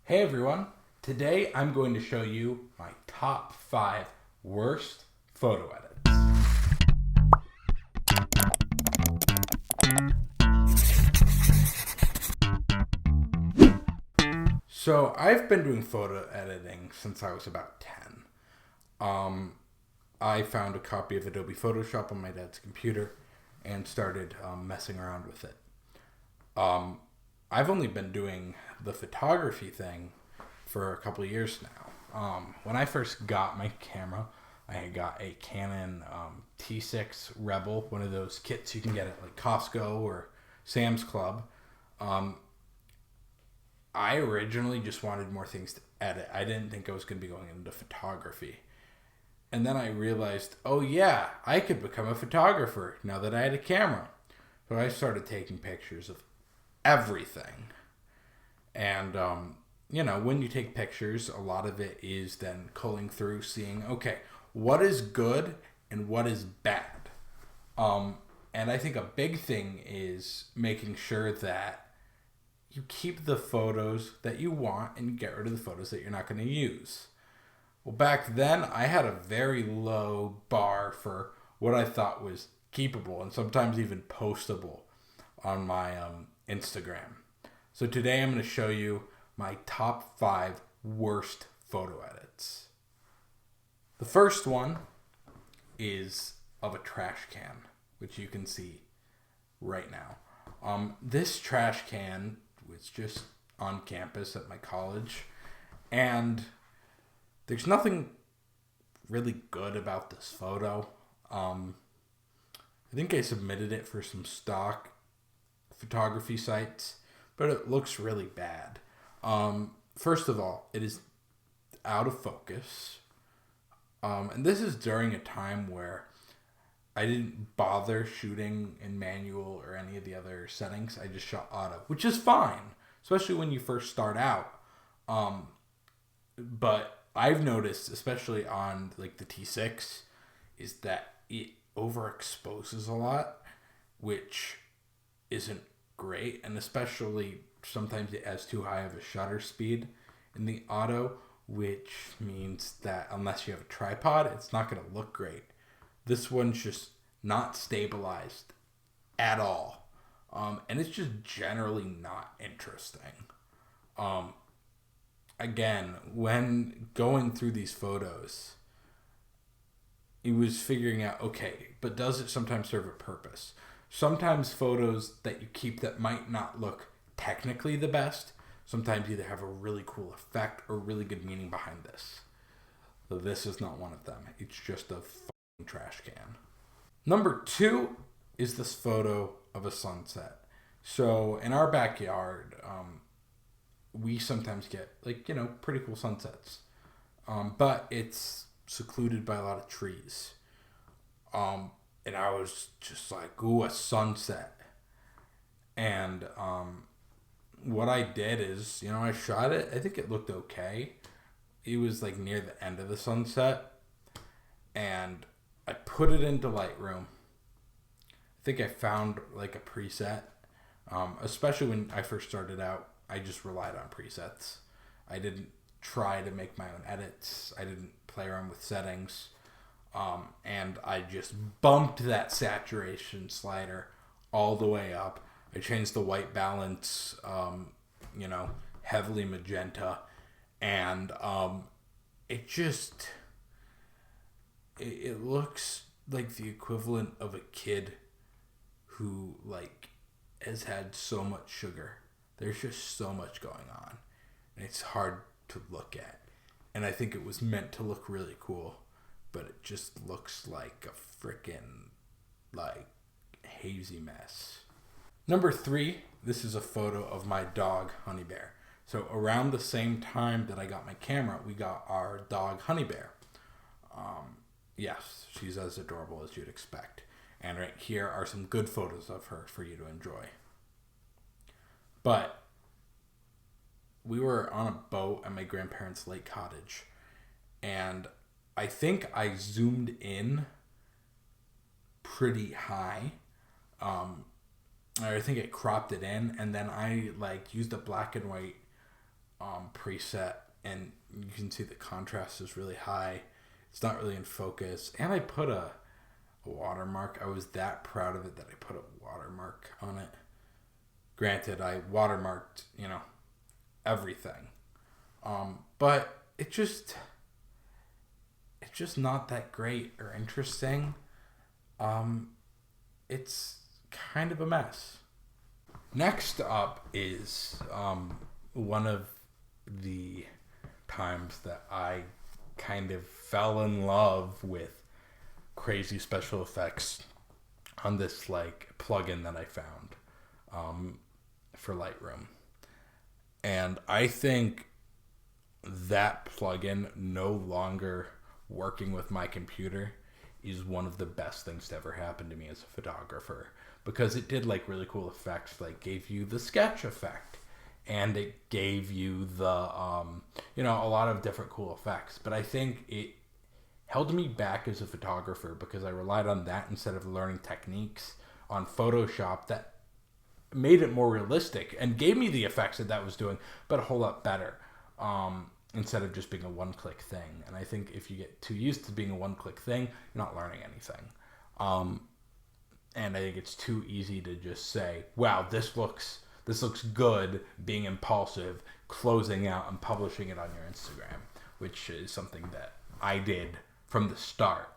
Hey everyone, today I'm going to show you my top 5 worst photo edits. So I've been doing photo editing since I was about 10. I found a copy of Adobe Photoshop on my dad's computer and started messing around with it. I've only been doing the photography thing for a couple of years now. When I first got my camera, I had got a Canon T6 Rebel, one of those kits you can get at like Costco or Sam's Club. I originally just wanted more things to edit. I didn't think I was going to be going into photography. And then I realized, oh yeah, I could become a photographer now that I had a camera. So I started taking pictures of everything. And, when you take pictures, a lot of it is then culling through, seeing, okay, what is good and what is bad. And I think a big thing is making sure that you keep the photos that you want and you get rid of the photos that you're not going to use. Well, back then, I had a very low bar for what I thought was keepable and sometimes even postable on my Instagram. So today I'm going to show you my top 5 worst photo edits. The first one is of a trash can, which you can see right now. This trash can was just on campus at my college, and there's nothing really good about this photo. I think I submitted it for some stock photography sites, but it looks really bad. First of all, it is out of focus. And this is during a time where I didn't bother shooting in manual or any of the other settings. I just shot auto, which is fine, especially when you first start out. But I've noticed, especially on like the T6, is that it overexposes a lot, which isn't great, and especially sometimes it has too high of a shutter speed in the auto, which means that unless you have a tripod, it's not going to look great. This one's just not stabilized at all, and it's just generally not interesting. Again, when going through these photos, it was figuring out, okay, but does it sometimes serve a purpose? Sometimes photos that you keep that might not look technically the best, sometimes either have a really cool effect or really good meaning behind this. So this is not one of them. It's just a fucking trash can. Number 2 is this photo of a sunset. So in our backyard, we sometimes get pretty cool sunsets. But it's secluded by a lot of trees. And I was just like, ooh, a sunset. And what I did is, I shot it. I think it looked okay. It was like near the end of the sunset. And I put it into Lightroom. I think I found like a preset. Especially when I first started out, I just relied on presets. I didn't try to make my own edits. I didn't play around with settings. And I just bumped that saturation slider all the way up. I changed the white balance, heavily magenta. And it looks like the equivalent of a kid who has had so much sugar. There's just so much going on, and it's hard to look at. And I think it was meant to look really cool, but it just looks like a frickin' hazy mess. Number 3, this is a photo of my dog, Honey Bear. So around the same time that I got my camera, we got our dog, Honey Bear. Yes, she's as adorable as you'd expect. And right here are some good photos of her for you to enjoy. But we were on a boat at my grandparents' lake cottage, and I think I zoomed in pretty high. I think it cropped it in, and then I used a black and white preset, and you can see the contrast is really high. It's not really in focus, and I put a watermark. I was that proud of it that I put a watermark on it. Granted, I watermarked, everything, but it's just not that great or interesting. It's kind of a mess. Next up is one of the times that I kind of fell in love with crazy special effects on this plugin that I found for Lightroom. And I think that plugin no longer working with my computer is one of the best things to ever happen to me as a photographer, because it did really cool effects, gave you the sketch effect, and it gave you the a lot of different cool effects. But I think it held me back as a photographer because I relied on that instead of learning techniques on Photoshop that made it more realistic and gave me the effects that was doing, but a whole lot better, instead of just being a one-click thing. And I think if you get too used to being a one-click thing, you're not learning anything. And I think it's too easy to just say, wow, this looks good, being impulsive, closing out and publishing it on your Instagram, which is something that I did from the start.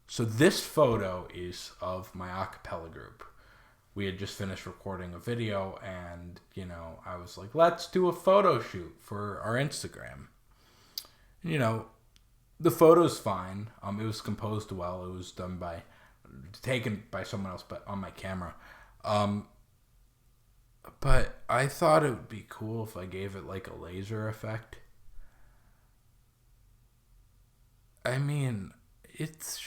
So this photo is of my a cappella group. We had just finished recording a video, and, I was like, let's do a photo shoot for our Instagram. The photo's fine. It was composed well. It was taken by someone else, but on my camera. But I thought it would be cool if I gave it a laser effect. I mean, it's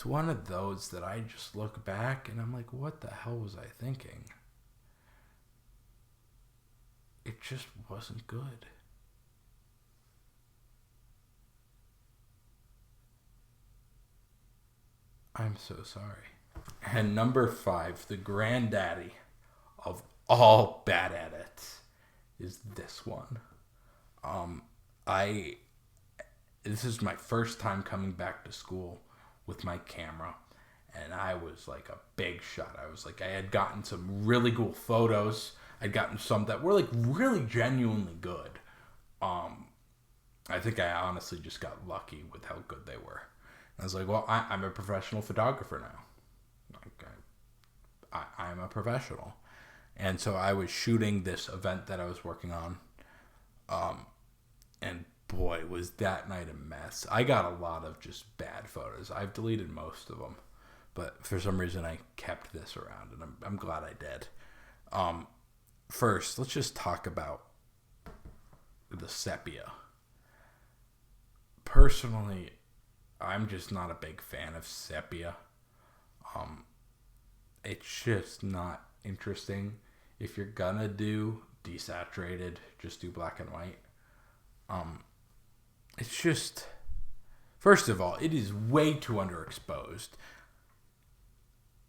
one of those that I just look back and I'm like, what the hell was I thinking? It just wasn't good. I'm so sorry. And number 5, the granddaddy of all bad edits, is this one. This is my first time coming back to school with my camera, and I was a big shot. I had gotten some really cool photos. I'd gotten some that were really genuinely good. I think I honestly just got lucky with how good they were. I was like, well, I'm a professional photographer now. I'm a professional. And so I was shooting this event that I was working on. And boy, was that night a mess. I got a lot of just bad photos. I've deleted most of them. But for some reason, I kept this around. And I'm glad I did. First, let's just talk about the sepia. Personally, I'm just not a big fan of sepia. It's just not interesting. If you're gonna do desaturated, just do black and white. It's just, first of all, it is way too underexposed.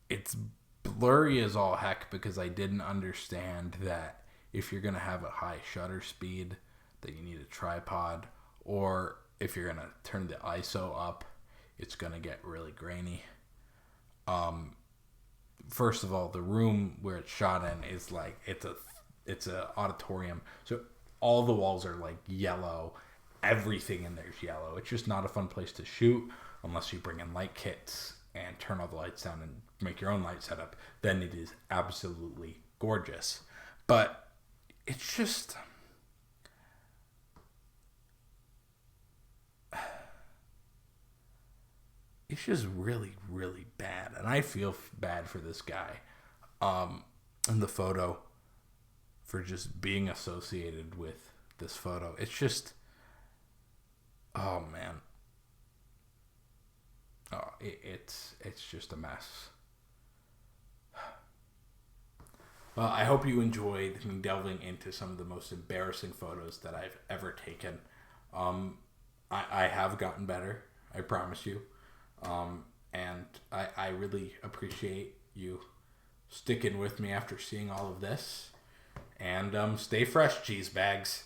It's blurry as all heck because I didn't understand that if you're gonna have a high shutter speed, that you need a tripod, or if you're gonna turn the ISO up, it's gonna get really grainy. First of all, the room where it's shot in is it's a auditorium, so all the walls are yellow. Everything in there is yellow. It's just not a fun place to shoot unless you bring in light kits and turn all the lights down and make your own light setup. Then it is absolutely gorgeous. But it's just, really, really bad. And I feel bad for this guy in the photo for just being associated with this photo. It's just, oh man. Oh, it's just a mess. Well, I hope you enjoyed me delving into some of the most embarrassing photos that I've ever taken. I have gotten better, I promise you. And I really appreciate you sticking with me after seeing all of this. And stay fresh, cheese bags.